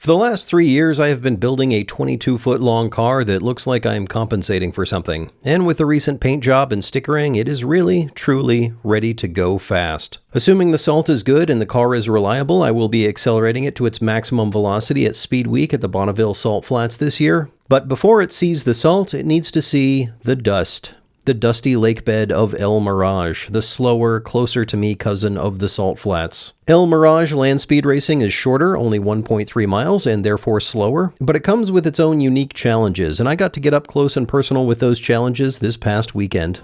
For the last 3 years, I have been building a 22-foot long car that looks like I am compensating for something. And with the recent paint job and stickering, it is really, truly ready to go fast. Assuming the salt is good and the car is reliable, I will be accelerating it to its maximum velocity at Speed Week at the Bonneville Salt Flats this year. But before it sees the salt, it needs to see the dust. The dusty lake bed of El Mirage, the slower, closer-to-me cousin of the Salt Flats. El Mirage land speed racing is shorter, only 1.3 miles, and therefore slower, but it comes with its own unique challenges, and I got to get up close and personal with those challenges this past weekend.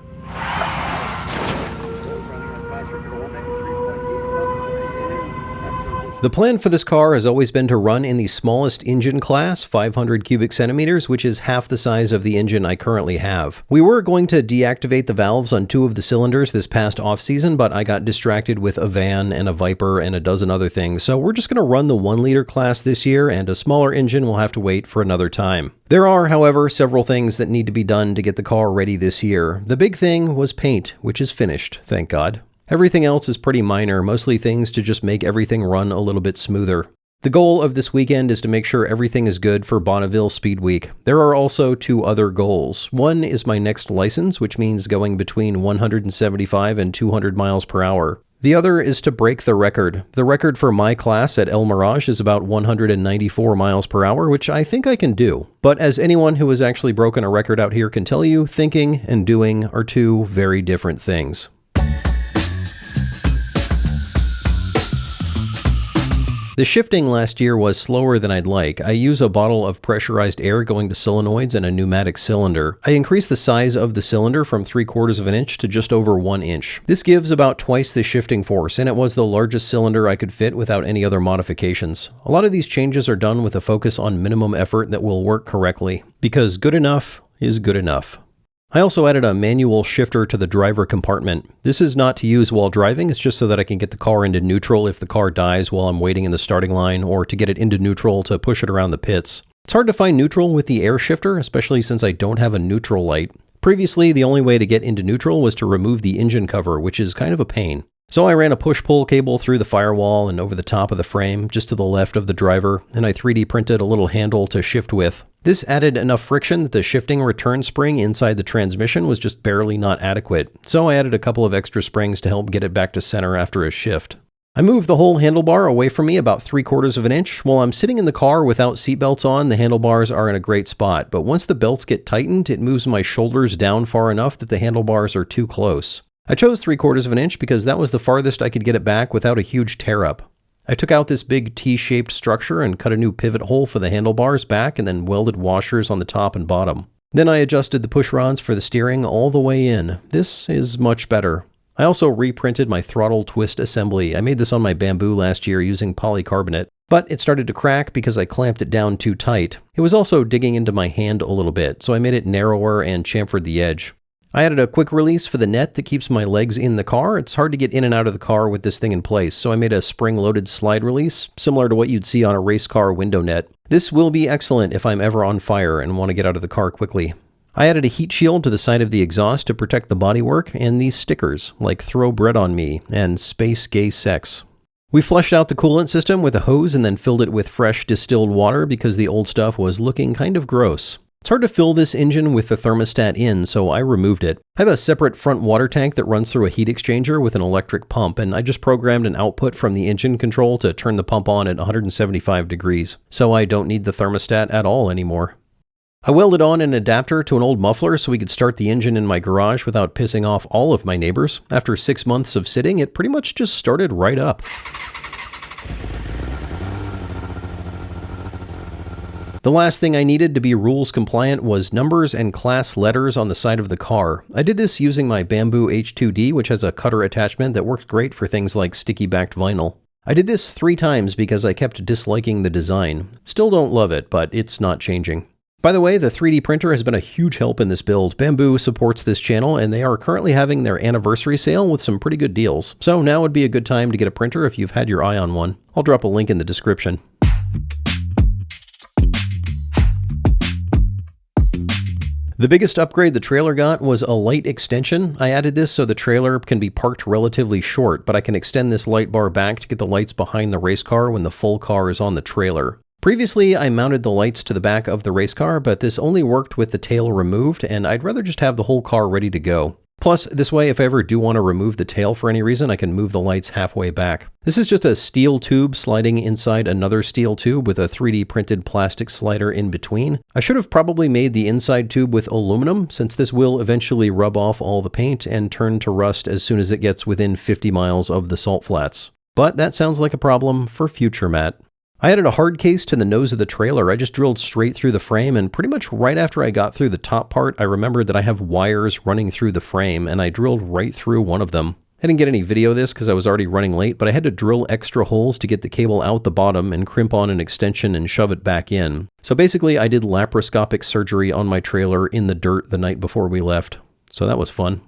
The plan for this car has always been to run in the smallest engine class, 500 cubic centimeters, which is half the size of the engine I currently have. We were going to deactivate the valves on 2 of the cylinders this past off-season, but I got distracted with a van and a Viper and a dozen other things, so we're just going to run the 1-liter class this year, and a smaller engine will have to wait for another time. There are, however, several things that need to be done to get the car ready this year. The big thing was paint, which is finished, thank God. Everything else is pretty minor, mostly things to just make everything run a little bit smoother. The goal of this weekend is to make sure everything is good for Bonneville Speed Week. There are also 2 other goals. One is my next license, which means going between 175 and 200 miles per hour. The other is to break the record. The record for my class at El Mirage is about 194 miles per hour, which I think I can do. But as anyone who has actually broken a record out here can tell you, thinking and doing are 2 very different things. The shifting last year was slower than I'd like. I use a bottle of pressurized air going to solenoids and a pneumatic cylinder. I increased the size of the cylinder from 3/4 of an inch to just over 1 inch. This gives about twice the shifting force, and it was the largest cylinder I could fit without any other modifications. A lot of these changes are done with a focus on minimum effort that will work correctly, because good enough is good enough. I also added a manual shifter to the driver compartment. This is not to use while driving, it's just so that I can get the car into neutral if the car dies while I'm waiting in the starting line, or to get it into neutral to push it around the pits. It's hard to find neutral with the air shifter, especially since I don't have a neutral light. Previously, the only way to get into neutral was to remove the engine cover, which is kind of a pain. So I ran a push-pull cable through the firewall and over the top of the frame, just to the left of the driver, and I 3D printed a little handle to shift with. This added enough friction that the shifting return spring inside the transmission was just barely not adequate, so I added a couple of extra springs to help get it back to center after a shift. I moved the whole handlebar away from me about 3/4 of an inch. While I'm sitting in the car without seatbelts on, the handlebars are in a great spot, but once the belts get tightened, it moves my shoulders down far enough that the handlebars are too close. I chose 3/4 of an inch because that was the farthest I could get it back without a huge tear up. I took out this big T-shaped structure and cut a new pivot hole for the handlebars back and then welded washers on the top and bottom. Then I adjusted the push rods for the steering all the way in. This is much better. I also reprinted my throttle twist assembly. I made this on my Bamboo last year using polycarbonate, but it started to crack because I clamped it down too tight. It was also digging into my hand a little bit, so I made it narrower and chamfered the edge. I added a quick release for the net that keeps my legs in the car. It's hard to get in and out of the car with this thing in place, so I made a spring-loaded slide release, similar to what you'd see on a race car window net. This will be excellent if I'm ever on fire and want to get out of the car quickly. I added a heat shield to the side of the exhaust to protect the bodywork, and these stickers, like "Throw Bread on Me" and "Space Gay Sex." We flushed out the coolant system with a hose and then filled it with fresh distilled water because the old stuff was looking kind of gross. It's hard to fill this engine with the thermostat in, so I removed it. I have a separate front water tank that runs through a heat exchanger with an electric pump, and I just programmed an output from the engine control to turn the pump on at 175 degrees, so I don't need the thermostat at all anymore. I welded on an adapter to an old muffler so we could start the engine in my garage without pissing off all of my neighbors. After 6 months of sitting, it pretty much just started right up. The last thing I needed to be rules compliant was numbers and class letters on the side of the car. I did this using my Bamboo H2D, which has a cutter attachment that works great for things like sticky-backed vinyl. I did this 3 times because I kept disliking the design. Still don't love it, but it's not changing. By the way, the 3D printer has been a huge help in this build. Bamboo supports this channel, and they are currently having their anniversary sale with some pretty good deals. So now would be a good time to get a printer if you've had your eye on one. I'll drop a link in the description. The biggest upgrade the trailer got was a light extension. I added this so the trailer can be parked relatively short, but I can extend this light bar back to get the lights behind the race car when the full car is on the trailer. Previously, I mounted the lights to the back of the race car, but this only worked with the tail removed, and I'd rather just have the whole car ready to go. Plus, this way, if I ever do want to remove the tail for any reason, I can move the lights halfway back. This is just a steel tube sliding inside another steel tube with a 3D printed plastic slider in between. I should have probably made the inside tube with aluminum, since this will eventually rub off all the paint and turn to rust as soon as it gets within 50 miles of the salt flats. But that sounds like a problem for future Matt. I added a hard case to the nose of the trailer. I just drilled straight through the frame, and pretty much right after I got through the top part, I remembered that I have wires running through the frame, and I drilled right through one of them. I didn't get any video of this because I was already running late, but I had to drill extra holes to get the cable out the bottom and crimp on an extension and shove it back in. So basically, I did laparoscopic surgery on my trailer in the dirt the night before we left. So that was fun.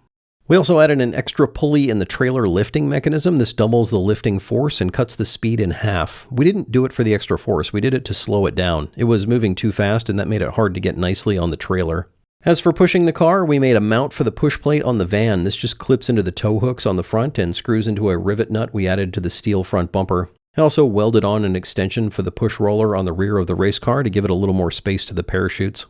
We also added an extra pulley in the trailer lifting mechanism. This doubles the lifting force and cuts the speed in half. We didn't do it for the extra force, we did it to slow it down. It was moving too fast and that made it hard to get nicely on the trailer. As for pushing the car, we made a mount for the push plate on the van. This just clips into the tow hooks on the front and screws into a rivet nut we added to the steel front bumper. I also welded on an extension for the push roller on the rear of the race car to give it a little more space to the parachutes.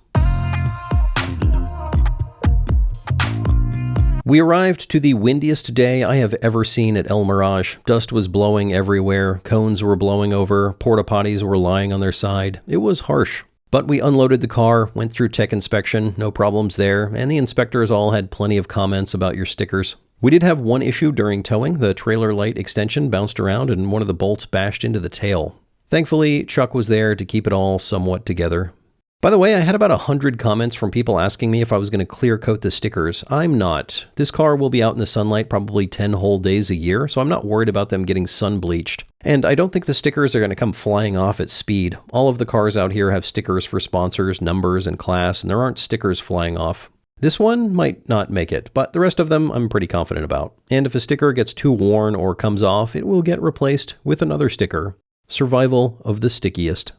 We arrived to the windiest day I have ever seen at El Mirage. Dust was blowing everywhere, cones were blowing over, porta potties were lying on their side. It was harsh. But we unloaded the car, went through tech inspection, no problems there, and the inspectors all had plenty of comments about your stickers. We did have one issue during towing. The trailer light extension bounced around and one of the bolts bashed into the tail. Thankfully, Chuck was there to keep it all somewhat together. By the way, I had about 100 comments from people asking me if I was going to clear coat the stickers. I'm not. This car will be out in the sunlight probably 10 whole days a year, so I'm not worried about them getting sun bleached. And I don't think the stickers are going to come flying off at speed. All of the cars out here have stickers for sponsors, numbers, and class, and there aren't stickers flying off. This one might not make it, but the rest of them I'm pretty confident about. And if a sticker gets too worn or comes off, it will get replaced with another sticker. Survival of the stickiest.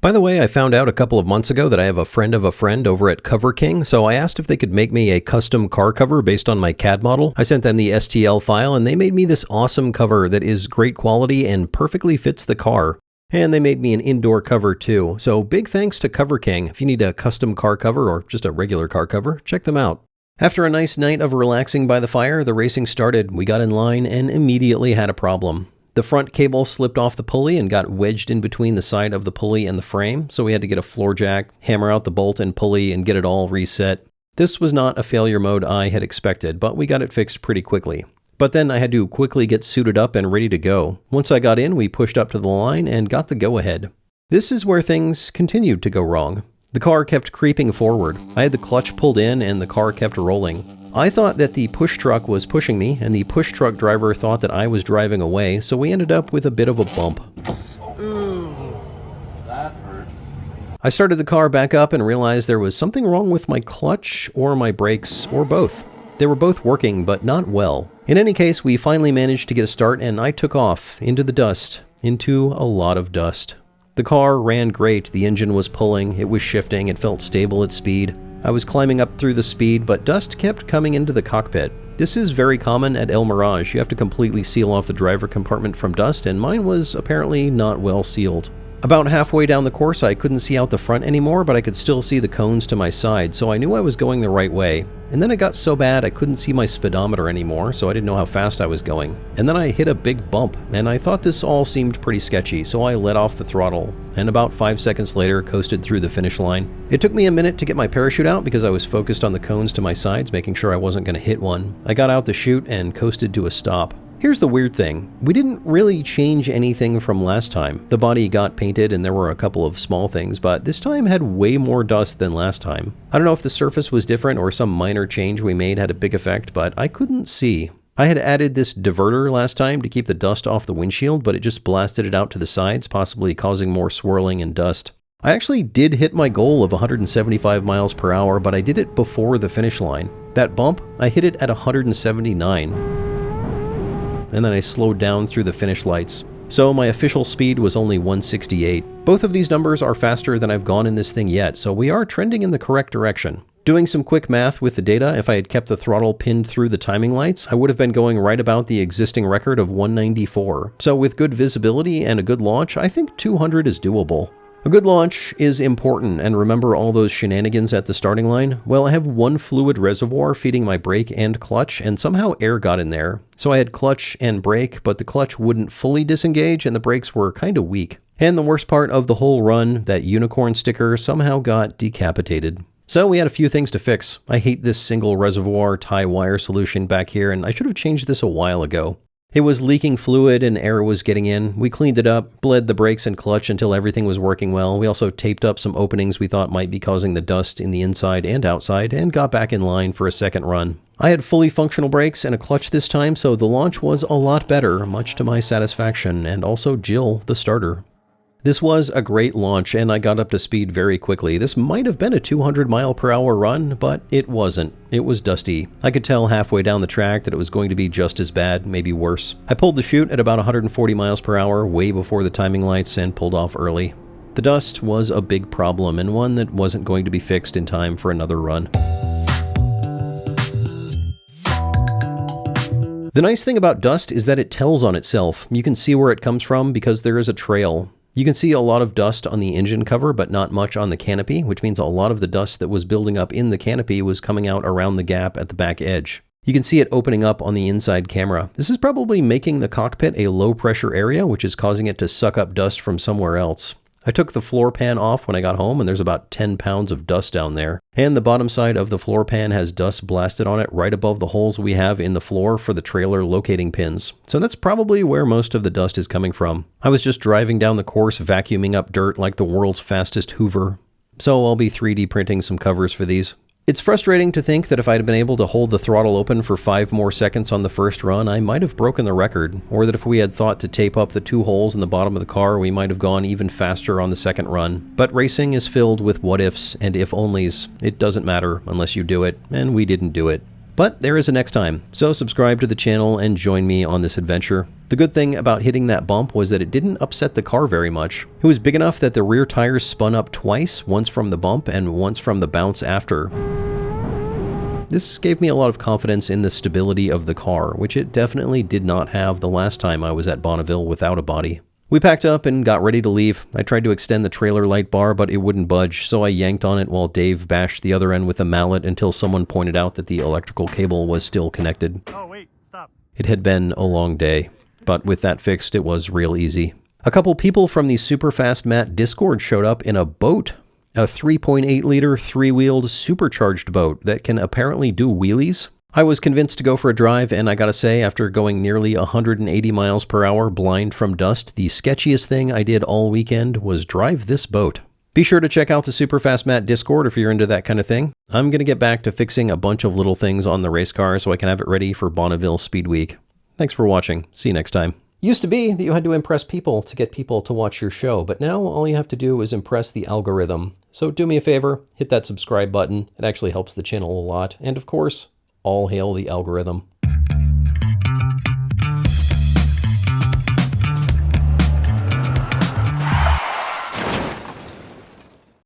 By the way, I found out a couple of months ago that I have a friend of a friend over at Cover King, so I asked if they could make me a custom car cover based on my CAD model. I sent them the STL file and they made me this awesome cover that is great quality and perfectly fits the car. And they made me an indoor cover too. So big thanks to Cover King. If you need a custom car cover or just a regular car cover, check them out. After a nice night of relaxing by the fire, the racing started. We got in line and immediately had a problem. The front cable slipped off the pulley and got wedged in between the side of the pulley and the frame, so we had to get a floor jack, hammer out the bolt and pulley, and get it all reset. This was not a failure mode I had expected, but we got it fixed pretty quickly. But then I had to quickly get suited up and ready to go. Once I got in, we pushed up to the line and got the go-ahead. This is where things continued to go wrong. The car kept creeping forward. I had the clutch pulled in and the car kept rolling. I thought that the push truck was pushing me, and the push truck driver thought that I was driving away, so we ended up with a bit of a bump. Ooh, that hurt. I started the car back up and realized there was something wrong with my clutch or my brakes, or both. They were both working, but not well. In any case, we finally managed to get a start, and I took off into the dust, into a lot of dust. The car ran great, the engine was pulling, it was shifting, it felt stable at speed. I was climbing up through the speed, but dust kept coming into the cockpit. This is very common at El Mirage. You have to completely seal off the driver compartment from dust, and mine was apparently not well sealed. About halfway down the course, I couldn't see out the front anymore, but I could still see the cones to my side, so I knew I was going the right way. And then it got so bad I couldn't see my speedometer anymore, so I didn't know how fast I was going. And then I hit a big bump, and I thought this all seemed pretty sketchy, so I let off the throttle, and about 5 seconds later coasted through the finish line. It took me a minute to get my parachute out because I was focused on the cones to my sides, making sure I wasn't going to hit one. I got out the chute and coasted to a stop. Here's the weird thing. We didn't really change anything from last time. The body got painted and there were a couple of small things, but this time had way more dust than last time. I don't know if the surface was different or some minor change we made had a big effect, but I couldn't see. I had added this diverter last time to keep the dust off the windshield, but it just blasted it out to the sides, possibly causing more swirling and dust. I actually did hit my goal of 175 miles per hour, but I did it before the finish line. That bump, I hit it at 179. And then I slowed down through the finish lights. So my official speed was only 168. Both of these numbers are faster than I've gone in this thing yet, so we are trending in the correct direction. Doing some quick math with the data, if I had kept the throttle pinned through the timing lights, I would have been going right about the existing record of 194. So with good visibility and a good launch, I think 200 is doable. A good launch is important, and remember all those shenanigans at the starting line? Well, I have one fluid reservoir feeding my brake and clutch, and somehow air got in there. So I had clutch and brake, but the clutch wouldn't fully disengage and the brakes were kind of weak. And the worst part of the whole run, that unicorn sticker somehow got decapitated. So we had a few things to fix. I hate this single reservoir tie wire solution back here, and I should have changed this a while ago. It was leaking fluid and air was getting in. We cleaned it up, bled the brakes and clutch until everything was working well. We also taped up some openings we thought might be causing the dust in the inside and outside, and got back in line for a second run. I had fully functional brakes and a clutch this time, so the launch was a lot better, much to my satisfaction, and also Jill, the starter. This was a great launch, and I got up to speed very quickly. This might have been a 200-mile-per-hour run, but it wasn't. It was dusty. I could tell halfway down the track that it was going to be just as bad, maybe worse. I pulled the chute at about 140 miles per hour, way before the timing lights, and pulled off early. The dust was a big problem, and one that wasn't going to be fixed in time for another run. The nice thing about dust is that it tells on itself. You can see where it comes from because there is a trail. You can see a lot of dust on the engine cover, but not much on the canopy, which means a lot of the dust that was building up in the canopy was coming out around the gap at the back edge. You can see it opening up on the inside camera. This is probably making the cockpit a low-pressure area, which is causing it to suck up dust from somewhere else. I took the floor pan off when I got home, and there's about 10 pounds of dust down there. And the bottom side of the floor pan has dust blasted on it right above the holes we have in the floor for the trailer locating pins. So that's probably where most of the dust is coming from. I was just driving down the course vacuuming up dirt like the world's fastest Hoover. So I'll be 3D printing some covers for these. It's frustrating to think that if I'd been able to hold the throttle open for 5 more seconds on the first run, I might have broken the record, or that if we had thought to tape up the 2 holes in the bottom of the car, we might have gone even faster on the second run. But racing is filled with what-ifs and if-onlys. It doesn't matter unless you do it, and we didn't do it. But there is a next time, so subscribe to the channel and join me on this adventure. The good thing about hitting that bump was that it didn't upset the car very much. It was big enough that the rear tires spun up twice, once from the bump and once from the bounce after. This gave me a lot of confidence in the stability of the car, which it definitely did not have the last time I was at Bonneville without a body. We packed up and got ready to leave. I tried to extend the trailer light bar, but it wouldn't budge, so I yanked on it while Dave bashed the other end with a mallet until someone pointed out that the electrical cable was still connected. Oh, wait, stop. It had been a long day, but with that fixed, it was real easy. A couple people from the Superfast Matt Discord showed up in a boat. A 3.8-liter, 3-wheeled, supercharged boat that can apparently do wheelies. I was convinced to go for a drive, and I gotta say, after going nearly 180 miles per hour blind from dust, the sketchiest thing I did all weekend was drive this boat. Be sure to check out the Superfast Matt Discord if you're into that kind of thing. I'm gonna get back to fixing a bunch of little things on the race car so I can have it ready for Bonneville Speed Week. Thanks for watching. See you next time. Used to be that you had to impress people to get people to watch your show, but now all you have to do is impress the algorithm. So do me a favor, hit that subscribe button. It actually helps the channel a lot. And of course, all hail the algorithm.